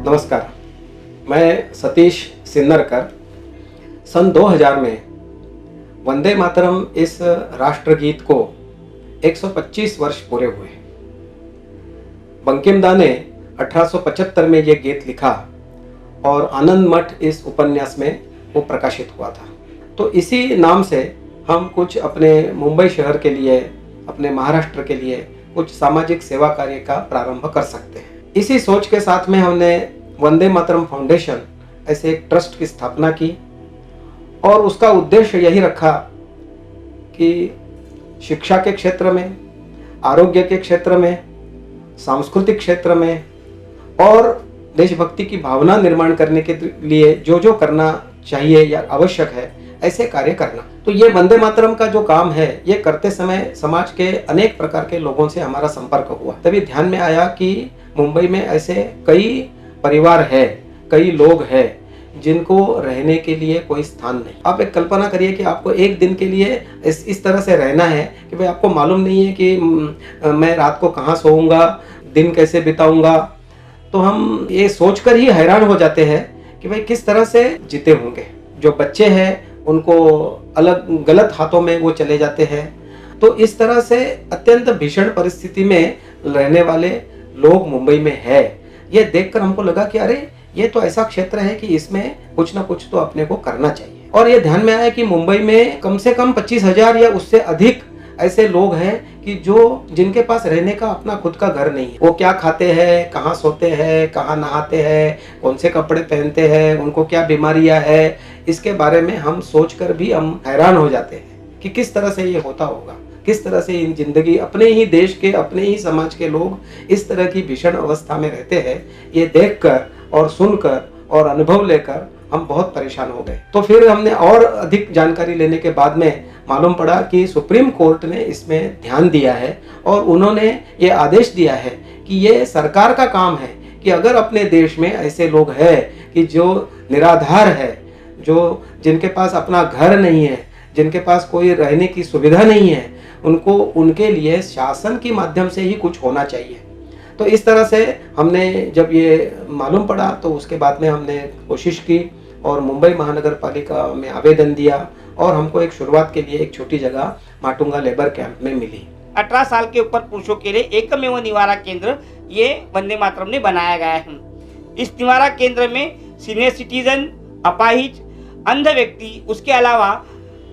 नमस्कार, मैं सतीश सिन्नरकर। सन 2000 में वंदे मातरम इस राष्ट्रगीत को 125 वर्ष पूरे हुए। बंकिम दा ने 1875 में ये गीत लिखा और आनंद मठ इस उपन्यास में वो प्रकाशित हुआ था। तो इसी नाम से हम कुछ अपने मुंबई शहर के लिए, अपने महाराष्ट्र के लिए कुछ सामाजिक सेवा कार्य का प्रारंभ कर सकते हैं। इसी सोच के साथ में हमने वंदे मातरम फाउंडेशन ऐसे एक ट्रस्ट की स्थापना की और उसका उद्देश्य यही रखा कि शिक्षा के क्षेत्र में, आरोग्य के क्षेत्र में, सांस्कृतिक क्षेत्र में और देशभक्ति की भावना निर्माण करने के लिए जो जो करना चाहिए या आवश्यक है ऐसे कार्य करना। तो ये वंदे मातरम का जो काम है, ये करते समय समाज के अनेक प्रकार के लोगों से हमारा संपर्क हुआ। तभी ध्यान में आया कि मुंबई में ऐसे कई परिवार है, कई लोग हैं जिनको रहने के लिए कोई स्थान नहीं। आप एक कल्पना करिए कि आपको एक दिन के लिए इस तरह से रहना है कि भाई आपको मालूम नहीं है कि मैं रात को कहाँ सोऊंगा, दिन कैसे बिताऊंगा। तो हम ये सोचकर ही हैरान हो जाते हैं कि भाई किस तरह से जीते होंगे। जो बच्चे हैं उनको अलग गलत हाथों में वो चले जाते हैं। तो इस तरह से अत्यंत भीषण परिस्थिति में रहने वाले लोग मुंबई में है। ये देखकर हमको लगा कि अरे ये तो ऐसा क्षेत्र है कि इसमें कुछ ना कुछ तो अपने को करना चाहिए। और ये ध्यान में आया कि मुंबई में कम से कम 25,000 या उससे अधिक ऐसे लोग हैं कि जिनके पास रहने का अपना खुद का घर नहीं है। वो क्या खाते हैं, कहाँ सोते हैं, कहाँ नहाते हैं, कौन से कपड़े पहनते हैं, उनको क्या बीमारियां है, इसके बारे में हम सोचकर भी हम हैरान हो जाते हैं कि किस तरह से ये होता होगा, किस तरह से इन जिंदगी अपने ही देश के, अपने ही समाज के लोग इस तरह की भीषण अवस्था में रहते हैं। ये देखकर और सुनकर और अनुभव लेकर हम बहुत परेशान हो गए। तो फिर हमने और अधिक जानकारी लेने के बाद में मालूम पड़ा कि सुप्रीम कोर्ट ने इसमें ध्यान दिया है और उन्होंने ये आदेश दिया है कि ये सरकार का काम है कि अगर अपने देश में ऐसे लोग हैं कि जो निराधार है, जिनके पास अपना घर नहीं है, जिनके पास कोई रहने की सुविधा नहीं है, उनके लिए शासन के माध्यम से ही कुछ होना चाहिए। तो इस तरह से हमने जब ये मालूम पड़ा तो उसके बाद में हमने कोशिश की और मुंबई महानगर पालिका में आवेदन दिया और हमको एक शुरुआत के लिए एक छोटी जगह माटुंगा लेबर कैंप में मिली। 18 साल के ऊपर पुरुषों के लिए एकमेव निवारा केंद्र ये वंदे मातरम ने बनाया गया है। इस निवारा केंद्र में सीनियर सिटीजन, अपाहिज, अंध व्यक्ति, उसके अलावा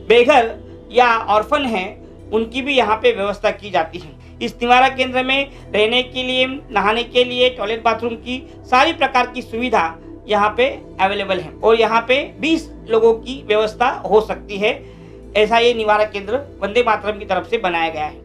बेघर या ऑर्फन हैं, उनकी भी यहाँ पे व्यवस्था की जाती है। इस निवारा केंद्र में रहने के लिए, नहाने के लिए, टॉयलेट बाथरूम की सारी प्रकार की सुविधा यहाँ पे अवेलेबल है और यहाँ पे 20 लोगों की व्यवस्था हो सकती है। ऐसा ये निवारा केंद्र वंदे मातरम की तरफ से बनाया गया है।